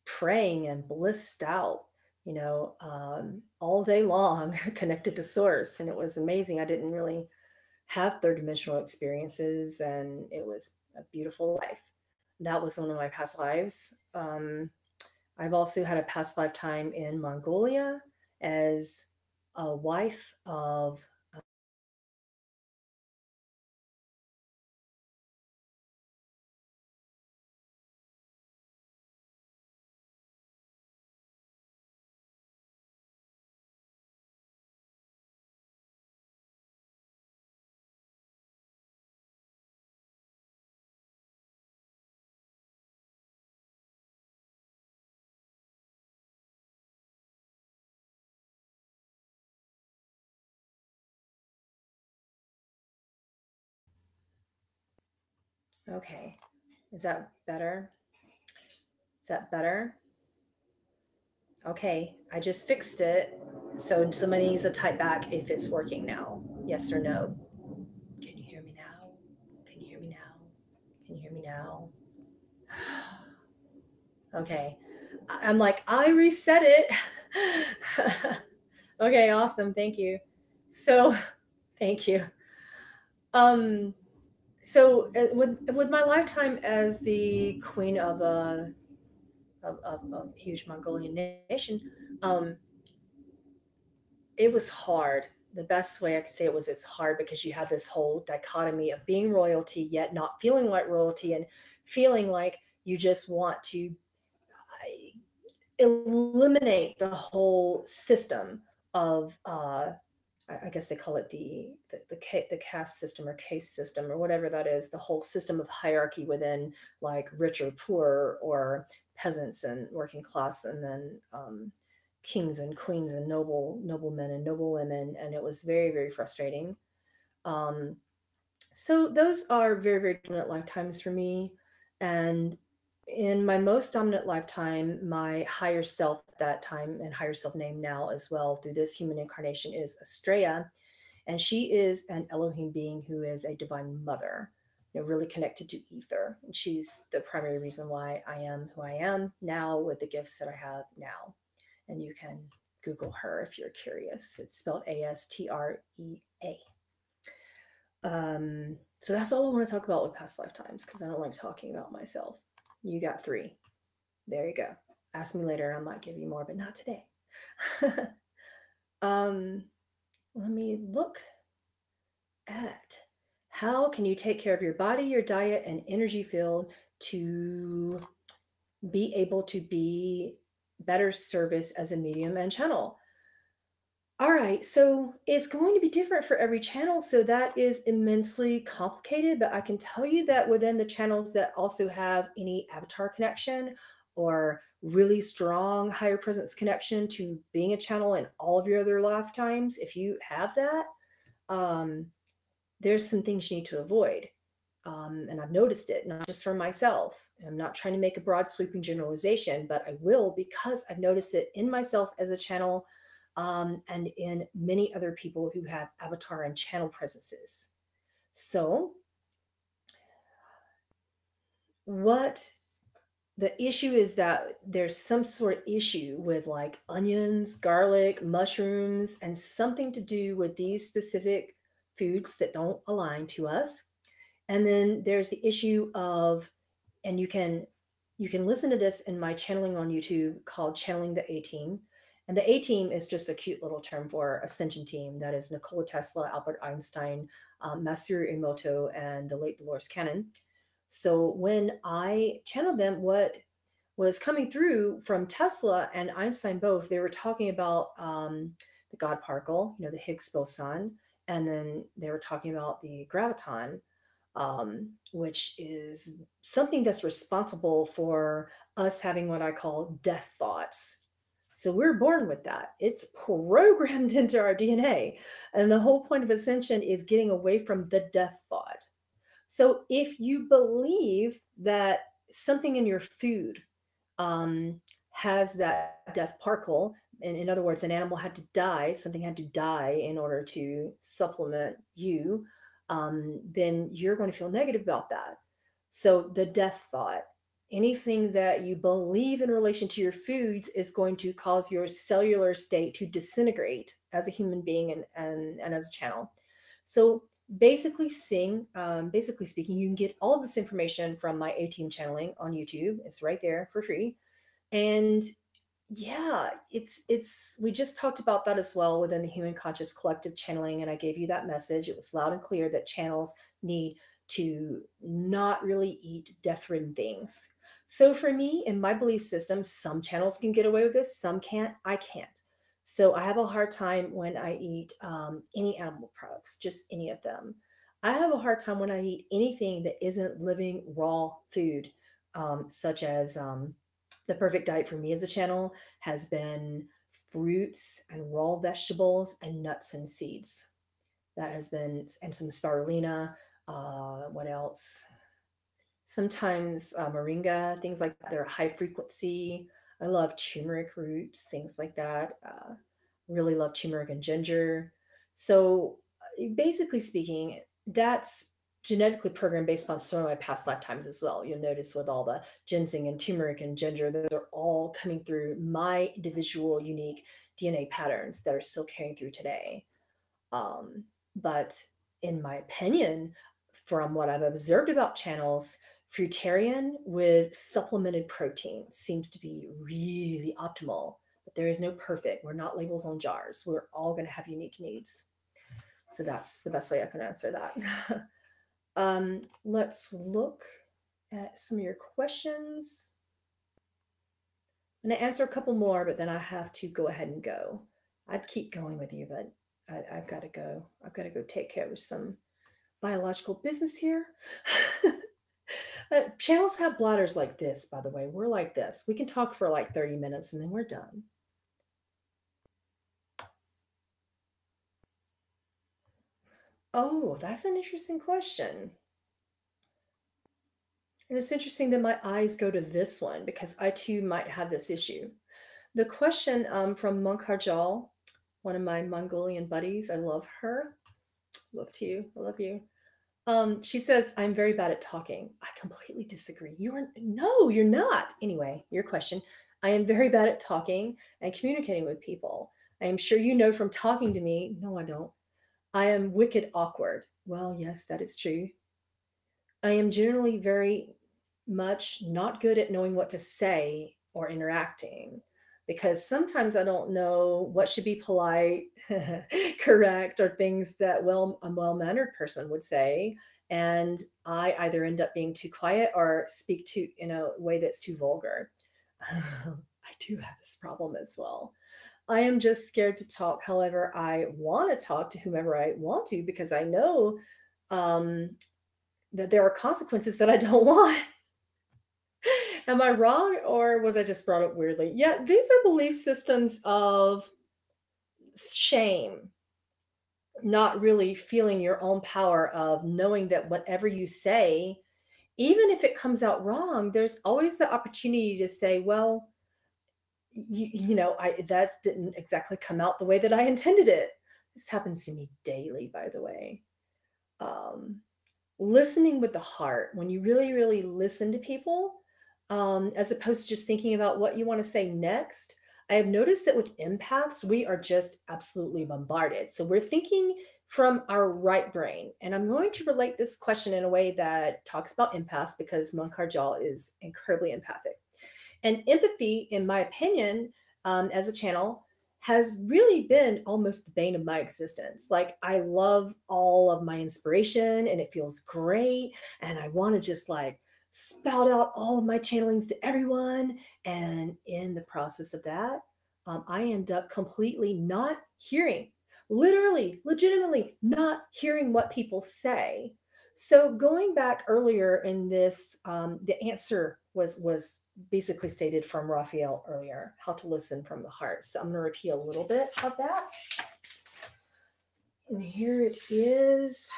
praying and blissed out, all day long, connected to source. And it was amazing. I didn't really have third dimensional experiences, and it was a beautiful life. That was one of my past lives. I've also had a past lifetime in Mongolia as a wife of okay. Is that better? Is that better? Okay, I just fixed it. So somebody needs to type back if it's working now. Yes or no. Can you hear me now? Can you hear me now? Can you hear me now? Okay. I'm like, I reset it. Okay, awesome. Thank you. So, thank you. Um, so with my lifetime as the queen of a huge Mongolian nation, Um, it was hard. The best way I could say it was it's hard because you have this whole dichotomy of being royalty, yet not feeling like royalty and feeling like you just want to eliminate the whole system of I guess they call it the caste system or caste system or whatever that is, the whole system of hierarchy within like rich or poor or peasants and working class, and then kings and queens and noblemen and noble women, and it was very very frustrating. Um, so those are very, very dominant lifetimes for me. And in my most dominant lifetime, my higher self at that time and higher self name now as well through this human incarnation is Estrella. And she is an Elohim being who is a divine mother, really connected to ether. And she's the primary reason why I am who I am now with the gifts that I have now. And you can Google her if you're curious. It's spelled Astrea. So that's all I want to talk about with past lifetimes because I don't like talking about myself. You got 3. There you go. Ask me later. I might give you more, but not today. um, Let me look at how can you take care of your body, your diet, and energy field to be able to be better service as a medium and channel. All right, so it's going to be different for every channel, so that is immensely complicated, but I can tell you that within the channels that also have any avatar connection or really strong higher presence connection to being a channel in all of your other lifetimes, if you have that, um, there's some things you need to avoid. And I've noticed it, not just for myself. I'm not trying to make a broad sweeping generalization, but I will because I've noticed it in myself as a channel, and in many other people who have avatar and channel presences. So, what the issue is that there's some sort of issue with like onions, garlic, mushrooms, and something to do with these specific foods that don't align to us. And then there's the issue of, and you can listen to this in my channeling on YouTube called Channeling the A Team. And the A Team is just a cute little term for Ascension Team. That is Nikola Tesla, Albert Einstein, Masaru Emoto, and the late Dolores Cannon. So when I channeled them, what was coming through from Tesla and Einstein both, they were talking about the God particle, the Higgs boson, and then they were talking about the graviton, which is something that's responsible for us having what I call death thoughts. So we're born with that. It's programmed into our DNA. And the whole point of ascension is getting away from the death thought. So if you believe that something in your food um, has that death particle, and in other words, an animal had to die, something had to die in order to supplement you, then you're going to feel negative about that. So the death thought, anything that you believe in relation to your foods is going to cause your cellular state to disintegrate as a human being and as a channel. So basically speaking, you can get all of this information from my A-Team channeling on YouTube. It's right there for free. And yeah, it's we just talked about that as well within the human conscious collective channeling, and I gave you that message. It was loud and clear that channels need to not really eat death-ridden things. So for me, in my belief system, some channels can get away with this, some can't. I can't. So I have a hard time when I eat any animal products, just any of them. I have a hard time when I eat anything that isn't living raw food, such as the perfect diet for me as a channel has been fruits and raw vegetables and nuts and seeds. That has been, and some spirulina. What else? Sometimes moringa, things like that. They're high frequency. I love turmeric roots, things like that. Really love turmeric and ginger. So, basically speaking, that's genetically programmed based on some of my past lifetimes as well. You'll notice with all the ginseng and turmeric and ginger, those are all coming through my individual unique DNA patterns that are still carrying through today. But in my opinion, from what I've observed about channels, fruitarian with supplemented protein seems to be really optimal. but there is no perfect. We're not labels on jars. We're all going to have unique needs. So that's the best way I can answer that. Let's look at some of your questions. I'm going to answer a couple more, but then I have to go ahead and go. I'd keep going with you, but I've got to go. I've got to go take care of some biological business here. Channels have bladders like this, by the way. We're like this. We can talk for like 30 minutes and then we're done. Oh, that's an interesting question. And it's interesting that my eyes go to this one because I too might have this issue. The question from Monkarjal, one of my Mongolian buddies, I love her. Love to you. I love you. She says, I'm very bad at talking. I completely disagree. No, you're not. Anyway, your question. I am very bad at talking and communicating with people. I am sure you know from talking to me. No, I don't. I am wicked awkward. Well, yes, that is true. I am generally very much not good at knowing what to say or interacting because sometimes I don't know what should be polite, correct, or things that a well-mannered person would say. And I either end up being too quiet or speak to in a way that's too vulgar. I do have this problem as well. I am just scared to talk. However, I want to talk to whomever I want to because I know um, that there are consequences that I don't want. Am I wrong or was I just brought up weirdly? Yeah, these are belief systems of shame, not really feeling your own power of knowing that whatever you say, even if it comes out wrong, there's always the opportunity to say, well, I that didn't exactly come out the way that I intended it. This happens to me daily, by the way. Um, Listening with the heart, when you really, really listen to people, as opposed to just thinking about what you want to say next. I have noticed that with empaths, we are just absolutely bombarded. So we're thinking from our right brain. And I'm going to relate this question in a way that talks about empaths because Monkarjal is incredibly empathic. And empathy, in my opinion, as a channel, has really been almost the bane of my existence. Like, I love all of my inspiration and it feels great. And I want to just like spout out all of my channelings to everyone. And in the process of that, I end up completely not hearing, literally, legitimately not hearing what people say. So going back earlier in this, the answer was basically stated from Raphael earlier, how to listen from the heart. So I'm going to repeat a little bit of that. And here it is.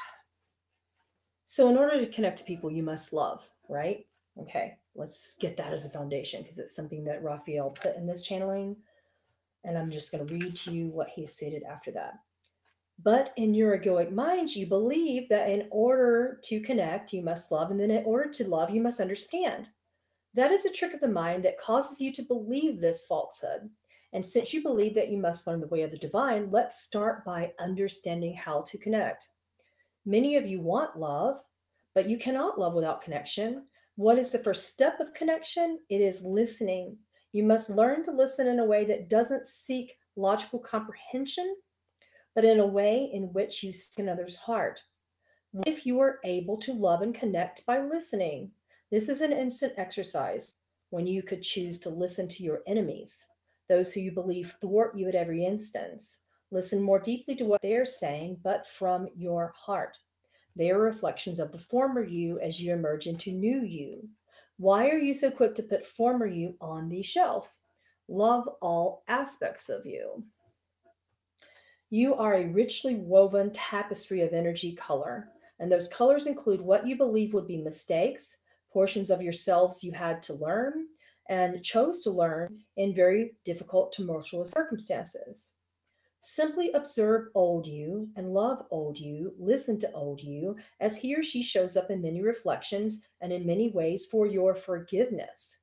So in order to connect to people, you must love, right? Okay, let's get that as a foundation because it's something that Raphael put in this channeling. And I'm just going to read to you what he stated after that. But in your egoic mind, you believe that in order to connect, you must love. And then in order to love, you must understand. That is a trick of the mind that causes you to believe this falsehood. And since you believe that you must learn the way of the divine, let's start by understanding how to connect. Many of you want love, but you cannot love without connection. What is the first step of connection? It is listening. You must learn to listen in a way that doesn't seek logical comprehension, but in a way in which you seek another's heart. What if you are able to love and connect by listening? This is an instant exercise when you could choose to listen to your enemies, those who you believe thwart you at every instance. Listen more deeply to what they are saying, but from your heart. They are reflections of the former you as you emerge into new you. Why are you so quick to put former you on the shelf? Love all aspects of you. You are a richly woven tapestry of energy color, and those colors include what you believe would be mistakes, portions of yourselves you had to learn and chose to learn in very difficult, tumultuous circumstances. Simply observe old you and love old you, listen to old you as he or she shows up in many reflections and in many ways for your forgiveness.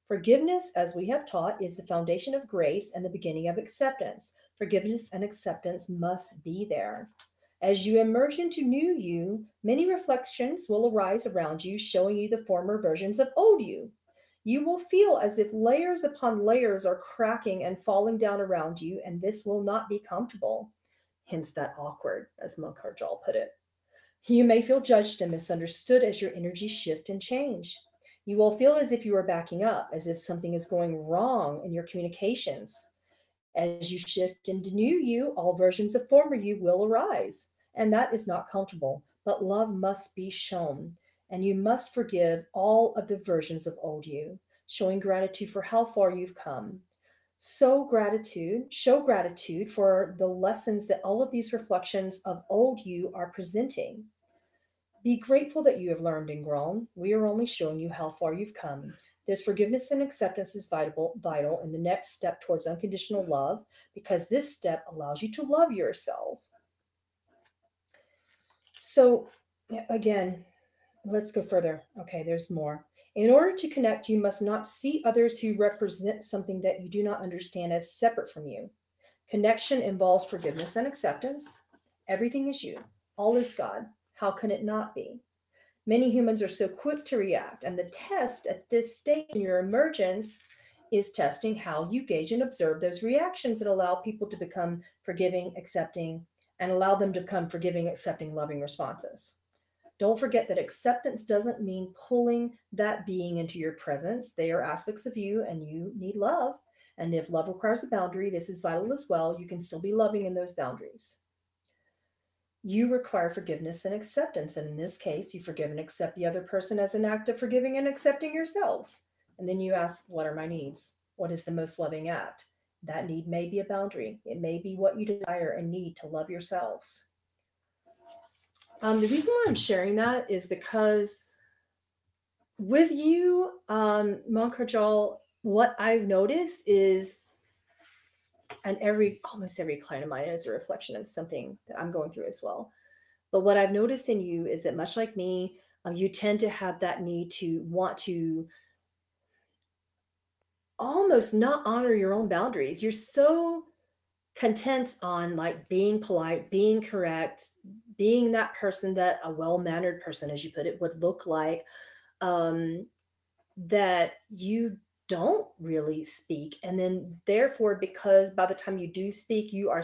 Forgiveness, as we have taught, is the foundation of grace and the beginning of acceptance. Forgiveness and acceptance must be there. As you emerge into new you, many reflections will arise around you, showing you the former versions of old you. You will feel as if layers upon layers are cracking and falling down around you, and this will not be comfortable. Hence that awkward, as Mukherjee put it. You may feel judged and misunderstood as your energies shift and change. You will feel as if you are backing up, as if something is going wrong in your communications. As you shift into new you, all versions of former you will arise. And that is not comfortable, but love must be shown. And you must forgive all of the versions of old you, showing gratitude for how far you've come. Show gratitude for the lessons that all of these reflections of old you are presenting. Be grateful that you have learned and grown. We are only showing you how far you've come. This forgiveness and acceptance is vital in the next step towards unconditional love, because this step allows you to love yourself. So, again, let's go further. Okay, there's more. In order to connect, you must not see others who represent something that you do not understand as separate from you. Connection involves forgiveness and acceptance. Everything is you, all is God. How can it not be? Many humans are so quick to react, and the test at this stage in your emergence is testing how you gauge and observe those reactions that allow people to become forgiving, accepting, and allow them to become forgiving, accepting, loving responses. Don't forget that acceptance doesn't mean pulling that being into your presence. They are aspects of you, and you need love. And if love requires a boundary, this is vital as well. You can still be loving in those boundaries. You require forgiveness and acceptance. And in this case, you forgive and accept the other person as an act of forgiving and accepting yourselves. And then you ask, what are my needs? What is the most loving act? That need may be a boundary. It may be what you desire and need to love yourselves. The reason why I'm sharing that is because with you, Monkarjal, what I've noticed is, and almost every client of mine is a reflection of something that I'm going through as well. But what I've noticed in you is that, much like me, you tend to have that need to want to almost not honor your own boundaries. You're so content on like being polite, being correct, being that person that a well-mannered person, as you put it, would look like, um, that you don't really speak. And then therefore, because by the time you do speak, you're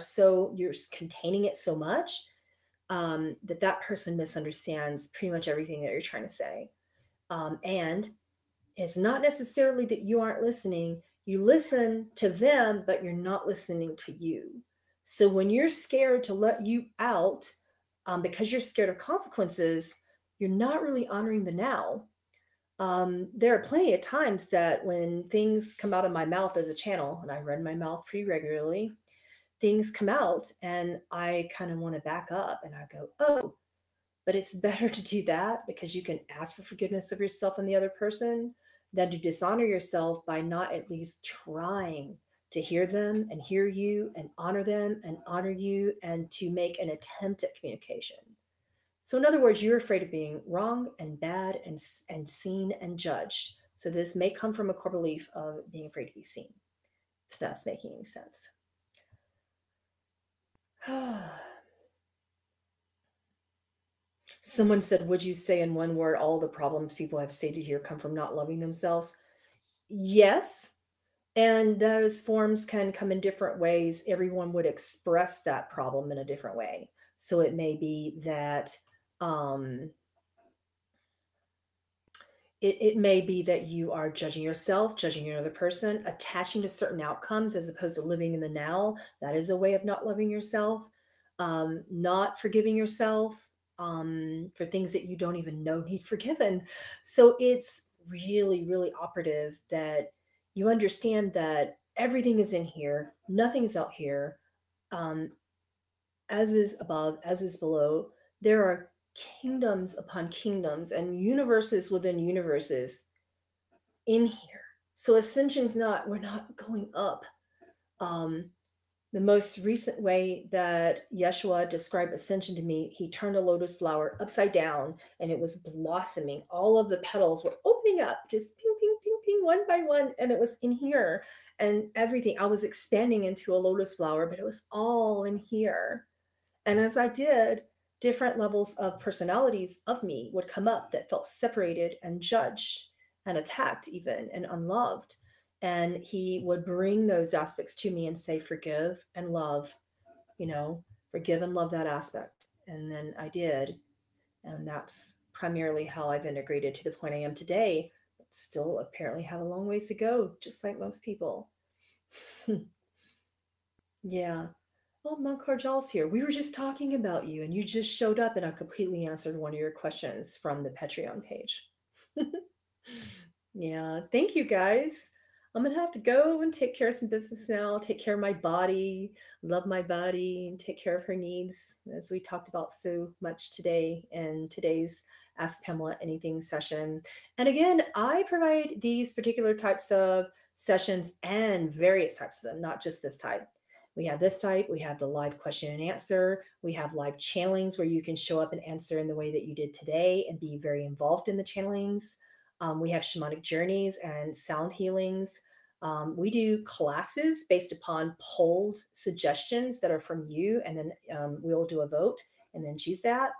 containing it so much, that person misunderstands pretty much everything that you're trying to say. And it's not necessarily that you aren't listening. You listen to them, but you're not listening to you. So when you're scared to let you out, because you're scared of consequences, you're not really honoring the now. There are plenty of times that when things come out of my mouth as a channel, and I run my mouth pretty regularly, things come out and I kind of want to back up and I go, oh, but it's better to do that because you can ask for forgiveness of yourself and the other person than to dishonor yourself by not at least trying to hear them and hear you and honor them and honor you and to make an attempt at communication. So, in other words, you're afraid of being wrong and bad and seen and judged. So, this may come from a core belief of being afraid to be seen, if that's making any sense. Someone said, would you say in one word all the problems people have stated here come from not loving themselves? Yes. And those forms can come in different ways. Everyone would express that problem in a different way. So it may be that um, it may be that you are judging yourself, judging another person, attaching to certain outcomes as opposed to living in the now. That is a way of not loving yourself, not forgiving yourself for things that you don't even know need forgiven. So it's really, really operative that you understand that everything is in here, nothing's out here. Um, as is above, as is below. There are kingdoms upon kingdoms and universes within universes in here. So ascension's not, we're not going up. Um, the most recent way that Yeshua described ascension to me, he turned a lotus flower upside down and it was blossoming. All of the petals were opening up, just ping, ping, ping, ping, one by one. And it was in here and everything. I was expanding into a lotus flower, but it was all in here. And as I did, different levels of personalities of me would come up that felt separated and judged. and attacked even and unloved. And he would bring those aspects to me and say, forgive and love, you know, forgive and love that aspect. And then I did. And that's primarily how I've integrated to the point I am today, but still apparently have a long ways to go, just like most people. Yeah. Oh, Monk Carjal's here. We were just talking about you, and you just showed up, and I completely answered one of your questions from the Patreon page. Yeah, thank you guys. I'm gonna have to go and take care of some business now, take care of my body, love my body, and take care of her needs, as we talked about so much today in today's Ask Pamela Anything session. And again, I provide these particular types of sessions and various types of them, not just this type. We have this type, we have the live question and answer, we have live channelings where you can show up and answer in the way that you did today and be very involved in the channelings. We have shamanic journeys and sound healings. We do classes based upon polled suggestions that are from you, and then we'll do a vote and then choose that.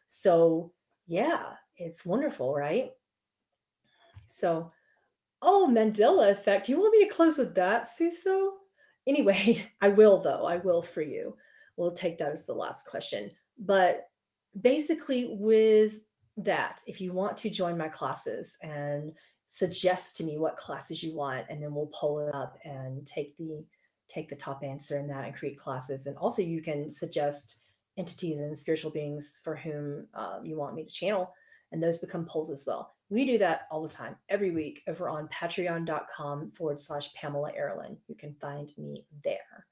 So, yeah, it's wonderful, right? So, oh, Mandela effect. Do you want me to close with that, Suso? Anyway, I will though. I will for you. We'll take that as the last question. But basically, with that, if you want to join my classes and suggest to me what classes you want, and then we'll pull it up and take the top answer in that and create classes. And also, you can suggest entities and spiritual beings for whom you want me to channel, and those become polls as well. We do that all the time, every week, over on patreon.com/Pamela Aaralyn. You can find me there,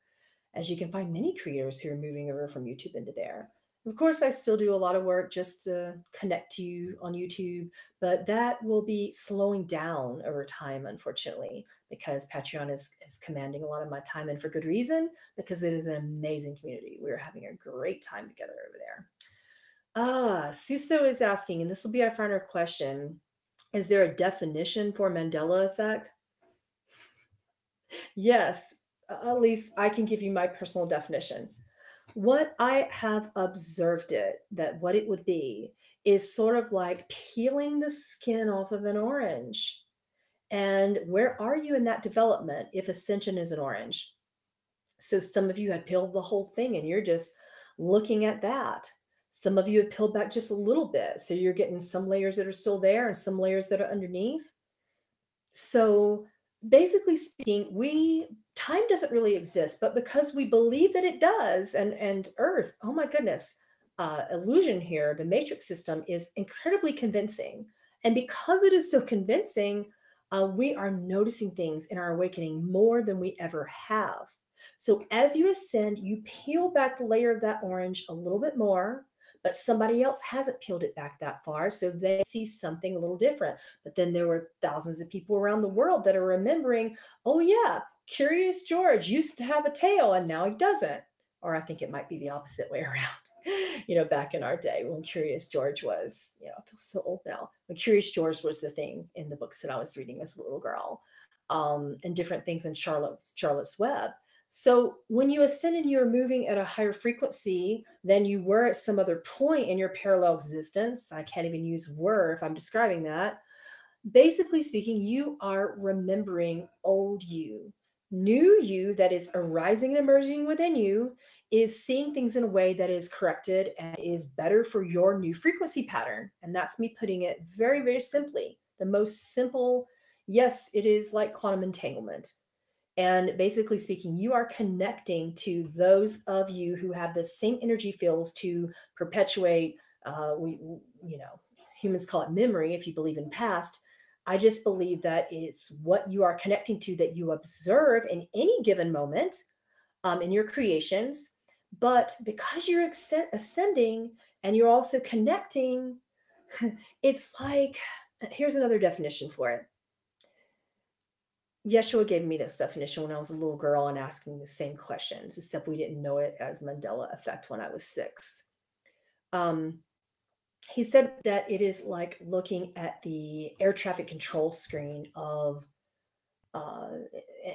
as you can find many creators who are moving over from YouTube into there. Of course, I still do a lot of work just to connect to you on YouTube, but that will be slowing down over time, unfortunately, because Patreon is commanding a lot of my time, and for good reason, because it is an amazing community. We're having a great time together over there. Suso is asking, and this will be our final question. Is there a definition for Mandela effect? Yes, at least I can give you my personal definition. What I have observed it, that what it would be is sort of like peeling the skin off of an orange. And where are you in that development if ascension is an orange? So some of you have peeled the whole thing and you're just looking at that. Some of you have peeled back just a little bit. So you're getting some layers that are still there and some layers that are underneath. So basically speaking, we time doesn't really exist, but because we believe that it does, and Earth, oh my goodness, illusion here, the matrix system is incredibly convincing. And because it is so convincing, we are noticing things in our awakening more than we ever have. So as you ascend, you peel back the layer of that orange a little bit more, but somebody else hasn't peeled it back that far. So they see something a little different. But then there were thousands of people around the world that are remembering, oh, yeah, Curious George used to have a tail and now he doesn't. Or I think it might be the opposite way around, back in our day when Curious George was, I feel so old now. When Curious George was the thing in the books that I was reading as a little girl, and different things in Charlotte's Web. So when you ascend and you're moving at a higher frequency than you were at some other point in your parallel existence, I can't even use were if I'm describing that. Basically speaking, you are remembering old you. New you that is arising and emerging within you is seeing things in a way that is corrected and is better for your new frequency pattern. And that's me putting it very, very simply. The most simple, yes, it is like quantum entanglement. And basically speaking, you are connecting to those of you who have the same energy fields to perpetuate, humans call it memory if you believe in past. I just believe that it's what you are connecting to that you observe in any given moment in your creations. But because you're ascending and you're also connecting, it's like, here's another definition for it. Yeshua gave me this definition when I was a little girl and asking the same questions, except we didn't know it as Mandela effect when I was 6. He said that it is like looking at the air traffic control screen of uh,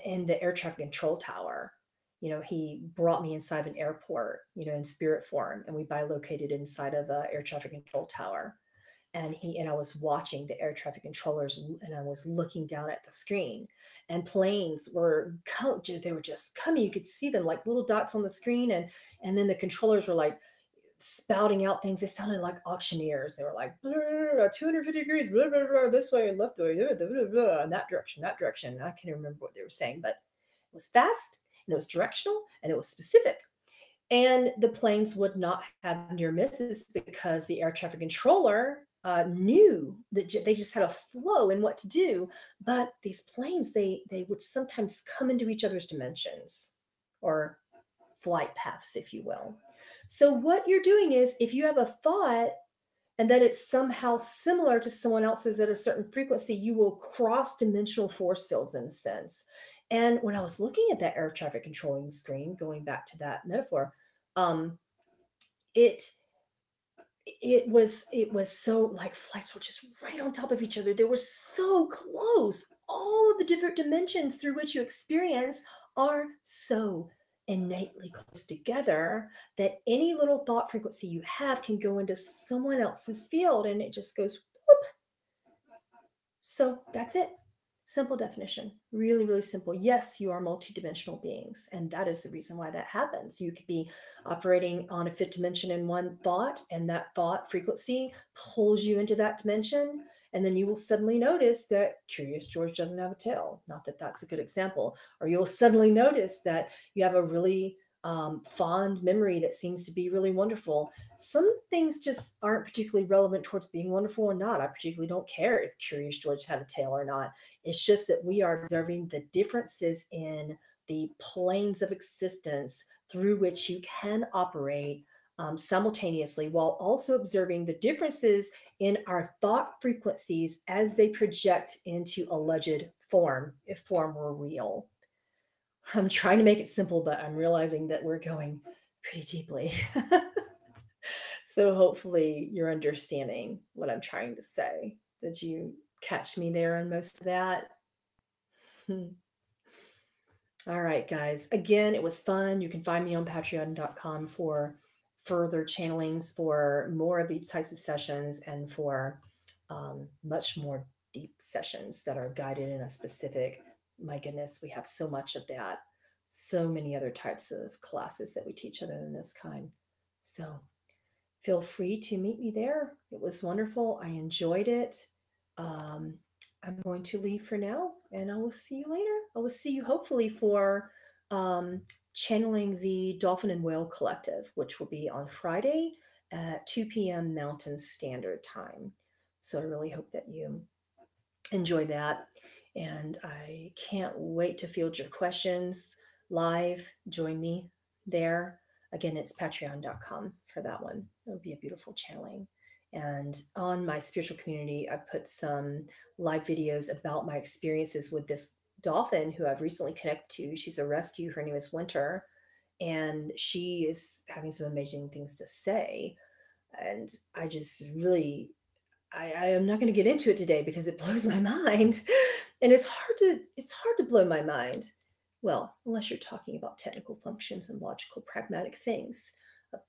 in the air traffic control tower. He brought me inside of an airport, in spirit form, and we bilocated inside of the air traffic control tower. and I was watching the air traffic controllers, and I was looking down at the screen, and planes were they were just coming. You could see them like little dots on the screen, and then the controllers were like spouting out things. They sounded like auctioneers. They were like 250 degrees, blah, blah, blah, this way, left way, blah, blah, blah, blah, and that direction, that direction. I can't remember what they were saying, but it was fast and it was directional and it was specific. And the planes would not have near misses because the air traffic controller knew that they just had a flow in what to do. But these planes, they would sometimes come into each other's dimensions, or flight paths, if you will. So what you're doing is, if you have a thought and that it's somehow similar to someone else's at a certain frequency, you will cross dimensional force fields in a sense. And when I was looking at that air traffic controlling screen, going back to that metaphor, um, it it was so like flights were just right on top of each other. They were so close. All of the different dimensions through which you experience are so innately close together that any little thought frequency you have can go into someone else's field, and it just goes whoop. So that's it. Simple definition. Really, really simple. Yes, you are multidimensional beings. And that is the reason why that happens. You could be operating on a fifth dimension in one thought, and that thought frequency pulls you into that dimension. And then you will suddenly notice that Curious George doesn't have a tail. Not that that's a good example. Or you'll suddenly notice that you have a really fond memory that seems to be really wonderful. Some things just aren't particularly relevant towards being wonderful or not. I particularly don't care if Curious George had a tail or not. It's just that we are observing the differences in the planes of existence through which you can operate simultaneously, while also observing the differences in our thought frequencies as they project into alleged form, if form were real. I'm trying to make it simple, but I'm realizing that we're going pretty deeply. So hopefully you're understanding what I'm trying to say. Did you catch me there on most of that? Hmm. All right, guys. Again, it was fun. You can find me on patreon.com for further channelings, for more of these types of sessions, and for much more deep sessions that are guided in a specific. My goodness, we have so much of that. So many other types of classes that we teach other than this kind. So feel free to meet me there. It was wonderful. I enjoyed it. Um, I'm going to leave for now, and I will see you later. I will see you hopefully for channeling the Dolphin and Whale Collective, which will be on Friday at 2 p.m. Mountain Standard Time. So I really hope that you enjoy that. And I can't wait to field your questions live. Join me there. Again, it's patreon.com for that one. It'll be a beautiful channeling. And on my spiritual community, I put some live videos about my experiences with this dolphin who I've recently connected to. She's a rescue. Her name is Winter. And she is having some amazing things to say. And I just really I am not going to get into it today because it blows my mind. And it's hard to blow my mind. Well, unless you're talking about technical functions and logical pragmatic things,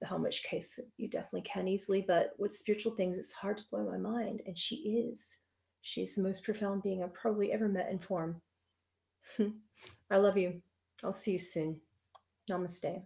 how much case you definitely can easily, but with spiritual things it's hard to blow my mind, and she's the most profound being I've probably ever met in form. I love you. I'll see you soon. Namaste.